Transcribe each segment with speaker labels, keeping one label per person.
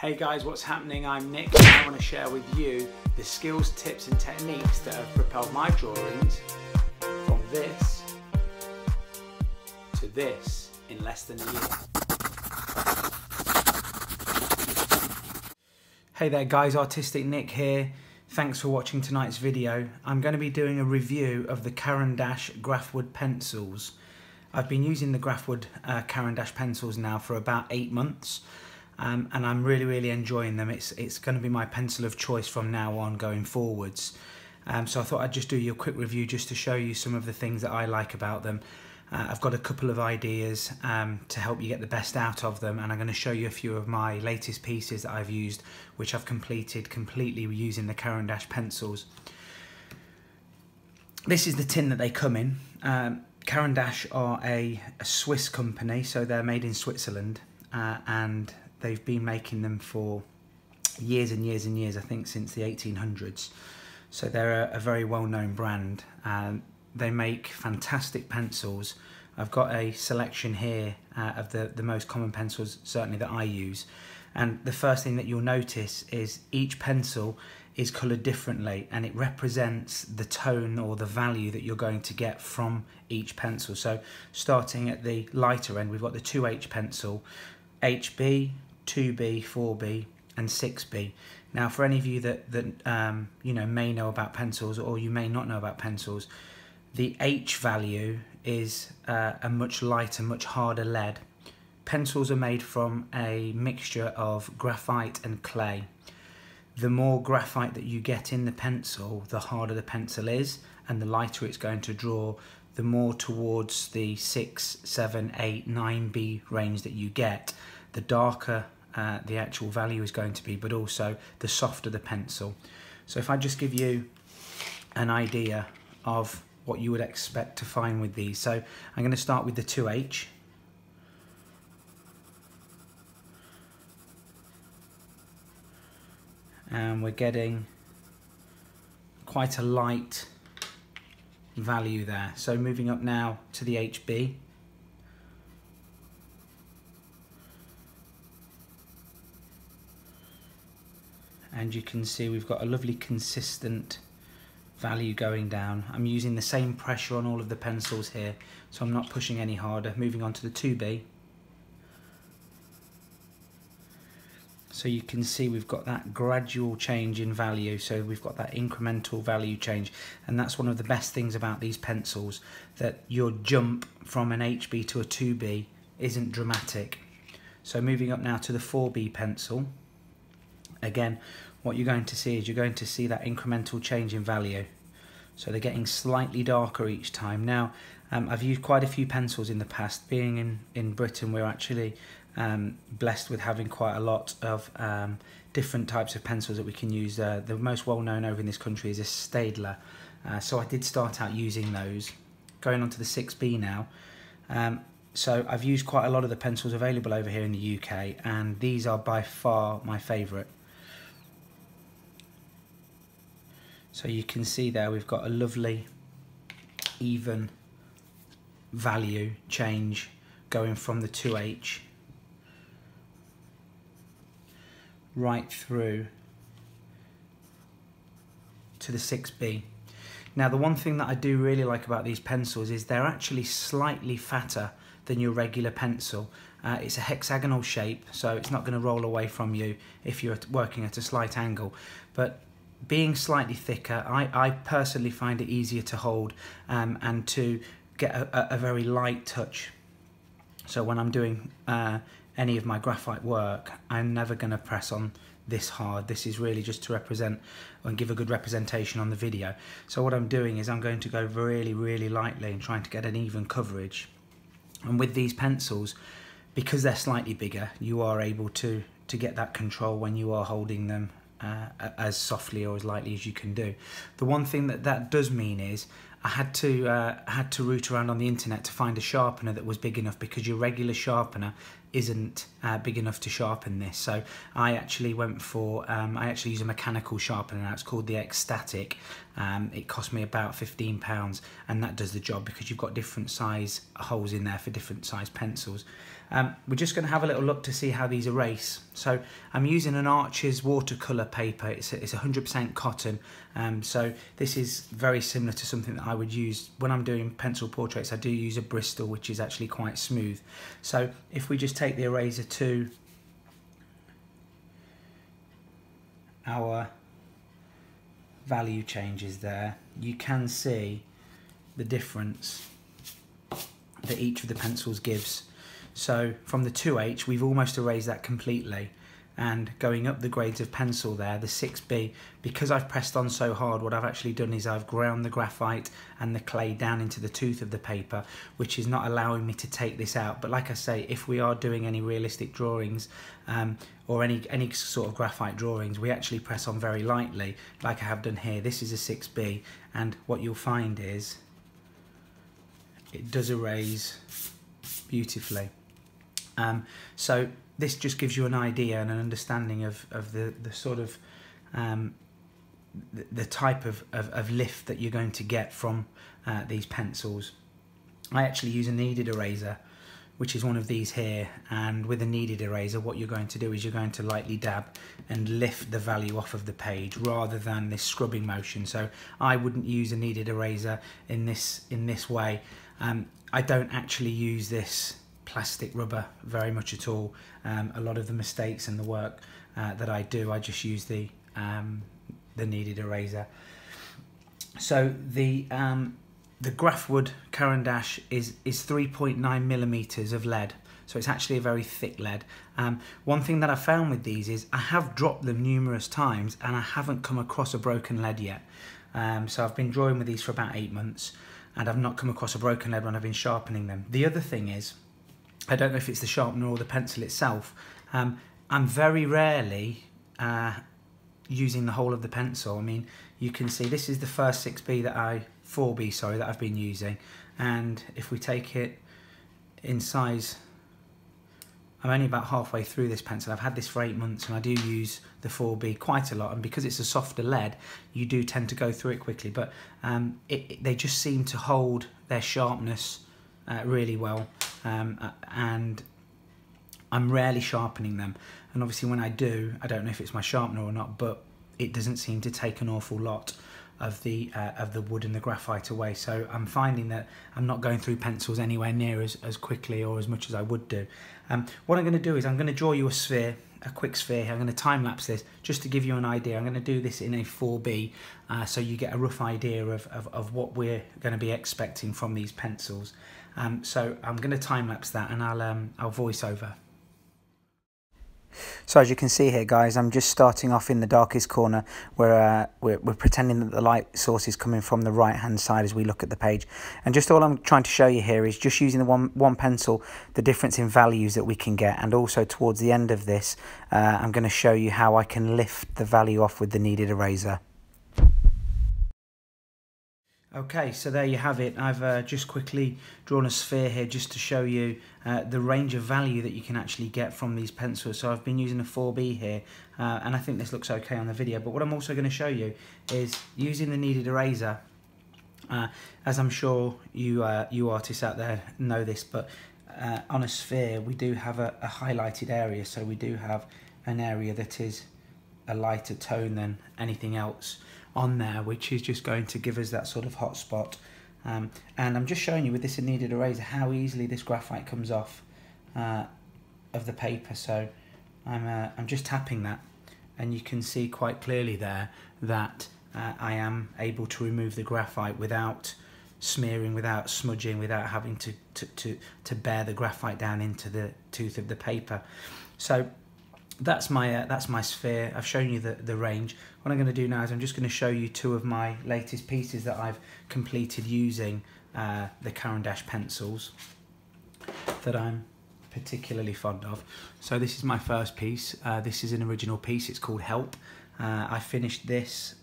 Speaker 1: Hey guys, what's happening? I'm Nick and I want to share with you the skills, tips and techniques that have propelled my drawings from this to this in less than a year. Hey there guys, Artistic Nick here. Thanks for watching tonight's video. I'm going to be doing a review of the Caran D'ache Grafwood pencils. I've been using the Grafwood Caran D'ache pencils now for about 8 months. And I'm really enjoying them. It's going to be my pencil of choice from now on going forwards. So I thought I'd just do you a quick review just to show you some of the things that I like about them. I've got a couple of ideas to help you get the best out of them, and I'm going to show you a few of my latest pieces that I've used, which I've completed completely using the Caran D'ache pencils. This is the tin that they come in. Caran D'ache are a Swiss company, so they're made in Switzerland, and they've been making them for years and years and years, I think since the 1800s. So they're a very well-known brand. They make fantastic pencils. I've got a selection here of the most common pencils, certainly that I use. And the first thing that you'll notice is each pencil is coloured differently, and it represents the tone or the value that you're going to get from each pencil. So starting at the lighter end, we've got the 2H pencil, HB, 2B, 4B and 6B. Now for any of you that you know, may know about pencils, or you may not know about pencils, the H value is a much lighter, much harder lead. Pencils are made from a mixture of graphite and clay. The more graphite that you get in the pencil, the harder the pencil is, and the lighter it's going to draw, the more towards the 6, 7, 8, 9B range that you get, the darker the actual value is going to be, but also the softer the pencil. So if I just give you an idea of what you would expect to find with these. So I'm going to start with the 2H. And we're getting quite a light value there. So moving up now to the HB. And you can see we've got a lovely consistent value going down. I'm using the same pressure on all of the pencils here, so I'm not pushing any harder. Moving on to the 2B. So you can see we've got that gradual change in value, so we've got that incremental value change, and that's one of the best things about these pencils, that your jump from an HB to a 2B isn't dramatic. So moving up now to the 4B pencil. Again, what you're going to see is you're going to see that incremental change in value. So they're getting slightly darker each time. Now, I've used quite a few pencils in the past. Being in Britain, we're actually blessed with having quite a lot of different types of pencils that we can use. The most well-known over in this country is a Staedtler. So I did start out using those. Going on to the 6B now. So I've used quite a lot of the pencils available over here in the UK, and these are by far my favourite. So you can see there we've got a lovely even value change going from the 2H right through to the 6B. Now the one thing that I do really like about these pencils is they're actually slightly fatter than your regular pencil. It's a hexagonal shape, so it's not going to roll away from you if you're working at a slight angle, but being slightly thicker, I personally find it easier to hold and to get a very light touch. So when I'm doing any of my graphite work, I'm never going to press on this hard. This is really just to represent and give a good representation on the video. So what I'm doing is I'm going to go really lightly and trying to get an even coverage. And with these pencils, because they're slightly bigger, you are able to get that control when you are holding them as softly or as lightly as you can do. The one thing that does mean is I had to root around on the internet to find a sharpener that was big enough, because your regular sharpener isn't big enough to sharpen this. So I actually went for, I actually use a mechanical sharpener now. It's called the X-Static. It cost me about £15, and that does the job, because you've got different size holes in there for different size pencils. We're just going to have a little look to see how these erase. So I'm using an Arches watercolour paper. It's 100% cotton. So this is very similar to something that I would use when I'm doing pencil portraits. I do use a Bristol, which is actually quite smooth. So if we just take the eraser to our value changes there, you can see the difference that each of the pencils gives. So from the 2H, we've almost erased that completely, and going up the grades of pencil there, the 6B, because I've pressed on so hard, what I've actually done is I've ground the graphite and the clay down into the tooth of the paper, which is not allowing me to take this out. But like I say, if we are doing any realistic drawings or any sort of graphite drawings, we actually press on very lightly, like I have done here. This is a 6B, and what you'll find is it does erase beautifully. So this just gives you an idea and an understanding of the sort of the type of lift that you're going to get from these pencils. I actually use a kneaded eraser, which is one of these here, and with a kneaded eraser what you're going to do is you're going to lightly dab and lift the value off of the page rather than this scrubbing motion. So I wouldn't use a kneaded eraser in this way. I don't actually use this plastic rubber very much at all. A lot of the mistakes in the work that I do, I just use the kneaded eraser. So the Grafwood Caran D'ache is 3.9mm of lead, so it's actually a very thick lead. One thing that I found with these is I have dropped them numerous times and I haven't come across a broken lead yet. So I've been drawing with these for about 8 months and I've not come across a broken lead when I've been sharpening them. The other thing is, I don't know if it's the sharpener or the pencil itself, I'm very rarely using the whole of the pencil. I mean, you can see this is the first 4B that I've been using, and if we take it in size, I'm only about halfway through this pencil. I've had this for 8 months and I do use the 4B quite a lot, and because it's a softer lead you do tend to go through it quickly, but they just seem to hold their sharpness really well, and I'm rarely sharpening them, and obviously when I do, I don't know if it's my sharpener or not, but it doesn't seem to take an awful lot of the wood and the graphite away. So I'm finding that I'm not going through pencils anywhere near as quickly or as much as I would do. What I'm going to do is I'm going to draw you a quick sphere. I'm going to time lapse this just to give you an idea. I'm going to do this in a 4B so you get a rough idea of what we're going to be expecting from these pencils. So I'm going to time lapse that and I'll voice over. So as you can see here, guys, I'm just starting off in the darkest corner where we're pretending that the light source is coming from the right hand side as we look at the page, and just all I'm trying to show you here is just using the one pencil, the difference in values that we can get, and also towards the end of this I'm going to show you how I can lift the value off with the kneaded eraser. Okay, so there you have it. I've just quickly drawn a sphere here just to show you the range of value that you can actually get from these pencils. So I've been using a 4B here, and I think this looks okay on the video. But what I'm also going to show you is using the kneaded eraser, as I'm sure you artists out there know this, but on a sphere we do have a highlighted area. So we do have an area that is a lighter tone than anything else on there, which is just going to give us that sort of hot spot, and I'm just showing you with this kneaded eraser how easily this graphite comes off of the paper. So I'm just tapping that, and you can see quite clearly there that I am able to remove the graphite without smearing, without smudging, without having to bear the graphite down into the tooth of the paper. So that's my sphere. I've shown you the range. What I'm going to do now is I'm just going to show you two of my latest pieces that I've completed using the Caran D'ache pencils that I'm particularly fond of. So this is my first piece. This is an original piece. It's called Help. I finished this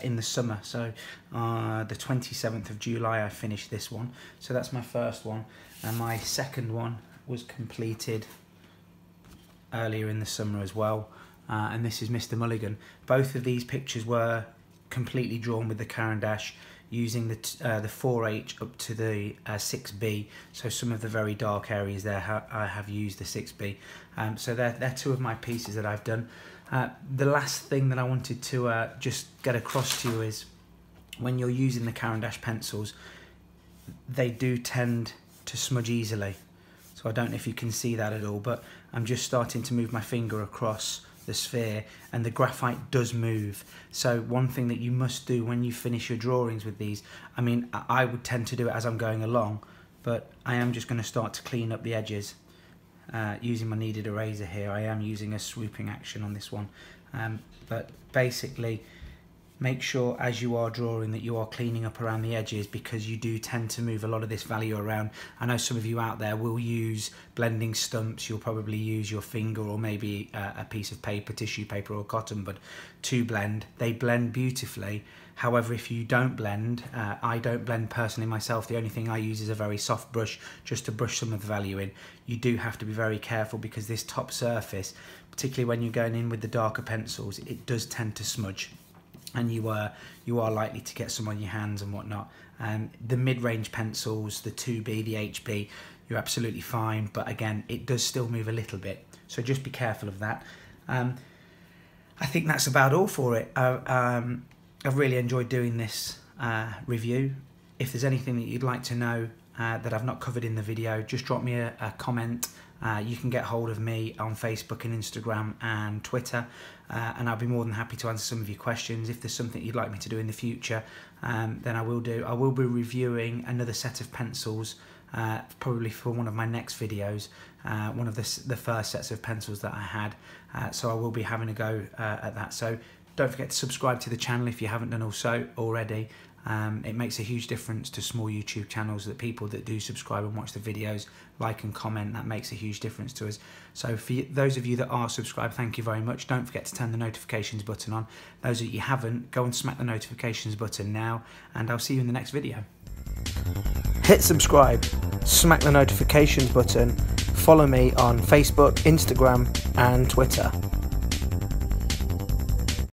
Speaker 1: in the summer. So the 27th of July I finished this one. So that's my first one, and my second one was completed earlier in the summer as well. And this is Mr. Mulligan. Both of these pictures were completely drawn with the Caran D'ache, using the 4H up to the 6B. So some of the very dark areas there I have used the 6B. So they're two of my pieces that I've done. The last thing that I wanted to just get across to you is, when you're using the Caran D'ache pencils, they do tend to smudge easily. So I don't know if you can see that at all, but I'm just starting to move my finger across the sphere, and the graphite does move. So one thing that you must do when you finish your drawings with these, I mean, I would tend to do it as I'm going along, but I am just going to start to clean up the edges using my kneaded eraser here. I am using a swooping action on this one, but basically make sure as you are drawing that you are cleaning up around the edges, because you do tend to move a lot of this value around. I know some of you out there will use blending stumps. You'll probably use your finger or maybe a piece of paper, tissue paper or cotton bud to blend. They blend beautifully. However, if you don't blend, I don't blend personally myself. The only thing I use is a very soft brush just to brush some of the value in. You do have to be very careful, because this top surface, particularly when you're going in with the darker pencils, it does tend to smudge, and you are likely to get some on your hands and whatnot. The mid-range pencils, the 2B, the HB, you're absolutely fine, but again, it does still move a little bit, so just be careful of that. I think that's about all for it. I've really enjoyed doing this review. If there's anything that you'd like to know that I've not covered in the video, just drop me a comment. You can get hold of me on Facebook and Instagram and Twitter, and I'll be more than happy to answer some of your questions. If there's something you'd like me to do in the future, then I will do. I will be reviewing another set of pencils, probably for one of my next videos, one of the first sets of pencils that I had, so I will be having a go at that. So don't forget to subscribe to the channel if you haven't done so already. It makes a huge difference to small YouTube channels that people that do subscribe and watch the videos like and comment. That makes a huge difference to us. So for those of you that are subscribed, thank you very much. Don't forget to turn the notifications button on. Those that you haven't, go and smack the notifications button now, and I'll see you in the next video. Hit subscribe, smack the notifications button, follow me on Facebook, Instagram and Twitter.